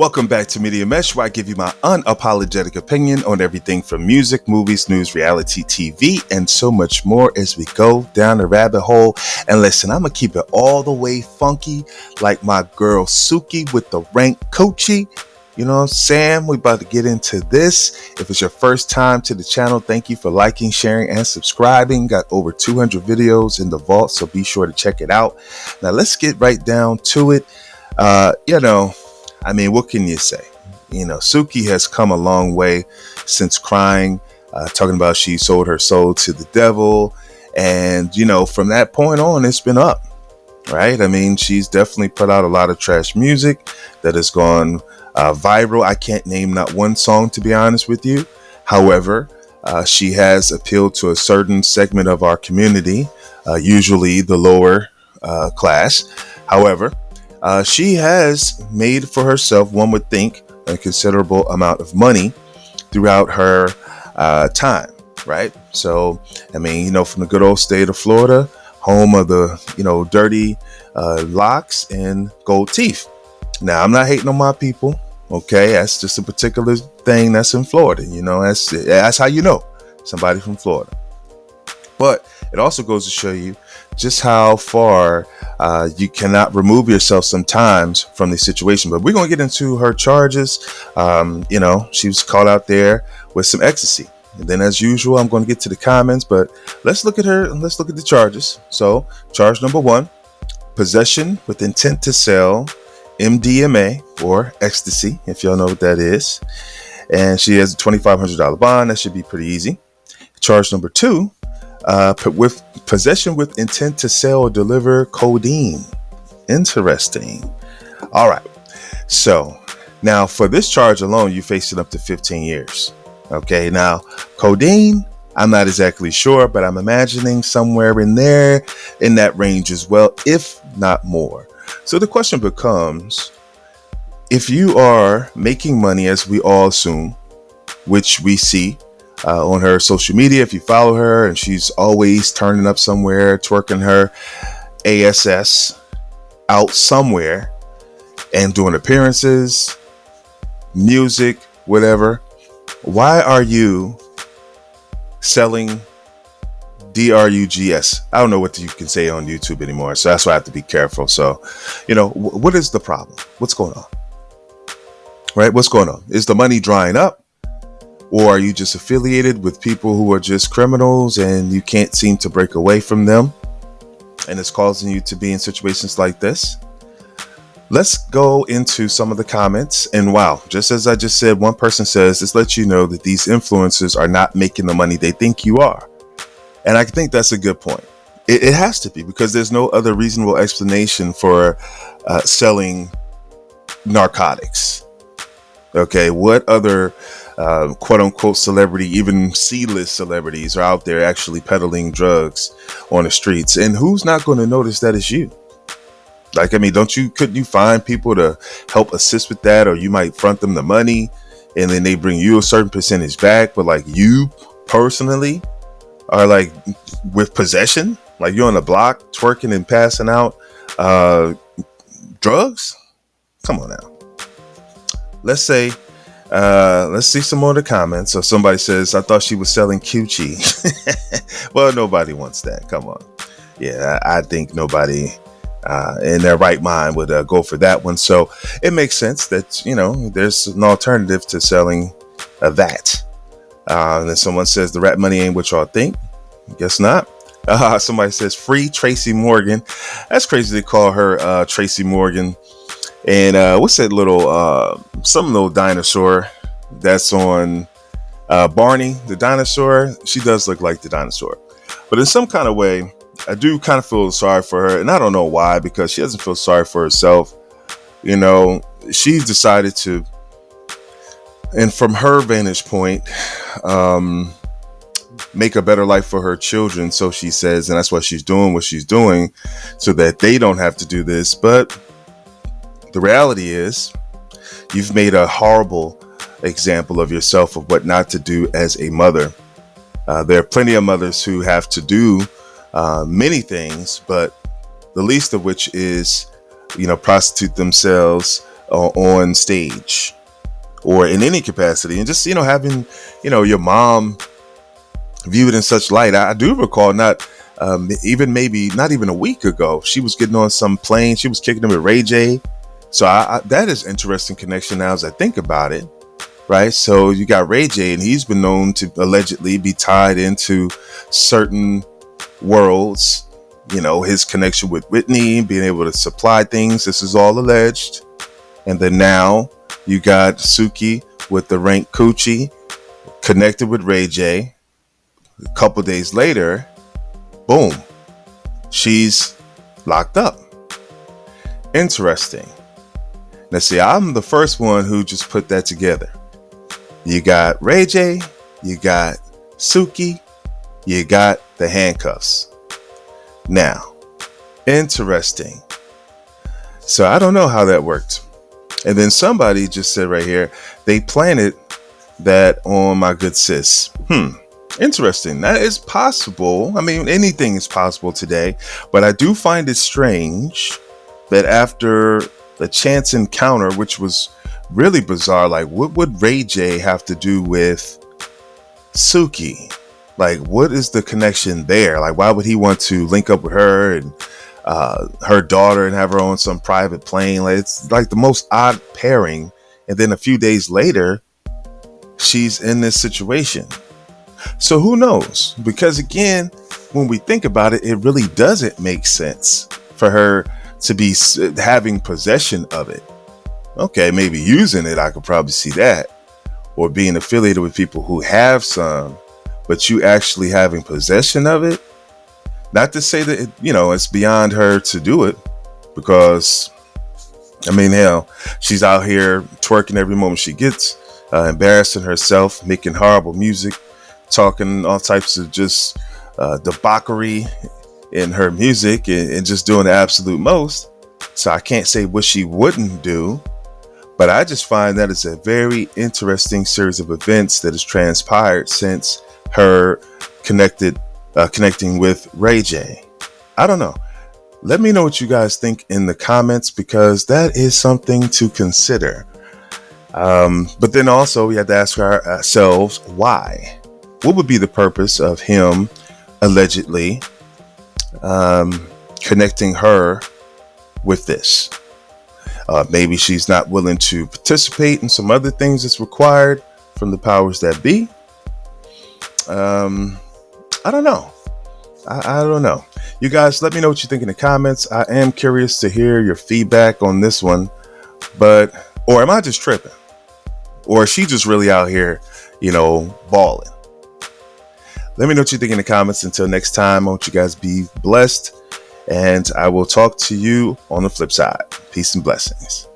Welcome back to Media Mesh, where I give you my unapologetic opinion on everything from music, movies, news, reality, TV, and so much more as we go down the rabbit hole. And listen, I'm going to keep it all the way funky like my girl Suki with the rank Coochie. You know what I'm saying? We're about to get into this. If it's your first time to the channel, thank you for liking, sharing, and subscribing. Got over 200 videos in the vault, so be sure to check it out. Now, let's get right down to it. What can you say? Suki has come a long way since crying, talking about she sold her soul to the devil. And, from that point on, it's been up, right? I mean, she's definitely put out a lot of trash music that has gone viral. I can't name not one song, to be honest with you. However, she has appealed to a certain segment of our community, usually the lower class. However, she has made for herself, one would think, a considerable amount of money throughout her time, right? So, from the good old state of Florida, home of the, dirty locks and gold teeth. Now, I'm not hating on my people, okay? That's just a particular thing that's in Florida, that's how you know somebody from Florida. But it also goes to show you just how far you cannot remove yourself sometimes from the situation. But we're going to get into her charges. She was caught out there with some ecstasy. And then, as usual, I'm going to get to the comments. But let's look at her and let's look at the charges. So, charge number 1, possession with intent to sell MDMA or ecstasy, if y'all know what that is. And she has a $2,500 bond. That should be pretty easy. Charge number 2. With possession with intent to sell or deliver codeine. Interesting. All right. So now for this charge alone, you face it up to 15 years. Okay. Now, codeine, I'm not exactly sure, but I'm imagining somewhere in there in that range as well, if not more. So the question becomes, if you are making money, as we all assume, which we see on her social media, if you follow her, and she's always turning up somewhere, twerking her ass out somewhere and doing appearances, music, whatever. Why are you selling drugs? I don't know what you can say on YouTube anymore, so that's why I have to be careful. So, what is the problem? What's going on? Right? What's going on? Is the money drying up? Or are you just affiliated with people who are just criminals and you can't seem to break away from them? And it's causing you to be in situations like this? Let's go into some of the comments. And wow, just as I just said, one person says, this lets you know that these influencers are not making the money they think you are. And I think that's a good point. It has to be, because there's no other reasonable explanation for selling narcotics. Okay, what other quote unquote celebrity, even C-list celebrities, are out there actually peddling drugs on the streets? And who's not going to notice that it's you? Couldn't you find people to help assist with that? Or you might front them the money and then they bring you a certain percentage back. But you personally are with possession, you're on the block twerking and passing out drugs. Come on now. Let's see some more of the comments. So somebody says, I thought she was selling coochie. Well, nobody wants that. Come on. Yeah, I think nobody in their right mind would go for that one. So it makes sense that, there's an alternative to selling that. And then someone says the rap money ain't what y'all think. Guess not. Somebody says free Tracy Morgan. That's crazy to call her Tracy Morgan. And what's that some little dinosaur that's on Barney, the dinosaur? She does look like the dinosaur. But in some kind of way, I do kind of feel sorry for her. And I don't know why, because she doesn't feel sorry for herself. She's decided to, and from her vantage point, make a better life for her children. So she says, and that's why she's doing what she's doing, so that they don't have to do this. But the reality is, you've made a horrible example of yourself of what not to do as a mother. There are plenty of mothers who have to do many things, but the least of which is, prostitute themselves on stage or in any capacity, and just having your mom viewed in such light. I do recall not even maybe not even a week ago, she was getting on some plane. She was kicking it with Ray J. So that is interesting connection now as I think about it. Right. So you got Ray J, and he's been known to allegedly be tied into certain worlds. His connection with Whitney, being able to supply things. This is all alleged. And then now you got Suki with the rank coochie connected with Ray J. A couple days later, boom, she's locked up. Interesting. Now, see, I'm the first one who just put that together. You got Ray J, you got Suki, you got the handcuffs. Now, interesting. So I don't know how that worked. And then somebody just said right here, they planted that on my good sis. Interesting. That is possible. I mean, anything is possible today, but I do find it strange that after the chance encounter, which was really bizarre, like what would Ray J have to do with Suki? Like, what is the connection there? Like, why would he want to link up with her and her daughter and have her on some private plane? Like, it's like the most odd pairing. And then a few days later, she's in this situation. So who knows? Because again, when we think about it, it really doesn't make sense for her to be having possession of it. Okay, maybe using it, I could probably see that. Or being affiliated with people who have some, but you actually having possession of it. Not to say that, it's beyond her to do it, because, I mean, hell, she's out here twerking every moment she gets, embarrassing herself, making horrible music, talking all types of just debauchery in her music, and just doing the absolute most. So I can't say what she wouldn't do, but I just find that it's a very interesting series of events that has transpired since her connecting with Ray J. I don't know. Let me know what you guys think in the comments, because that is something to consider. But then also we have to ask ourselves why. What would be the purpose of him allegedly connecting her with this? Maybe she's not willing to participate in some other things that's required from the powers that be. I don't know. I don't know. You guys, let me know what you think in the comments. I am curious to hear your feedback on this one. Or am I just tripping? Or is she just really out here, balling? Let me know what you think in the comments. Until next time, I want you guys be blessed. And I will talk to you on the flip side. Peace and blessings.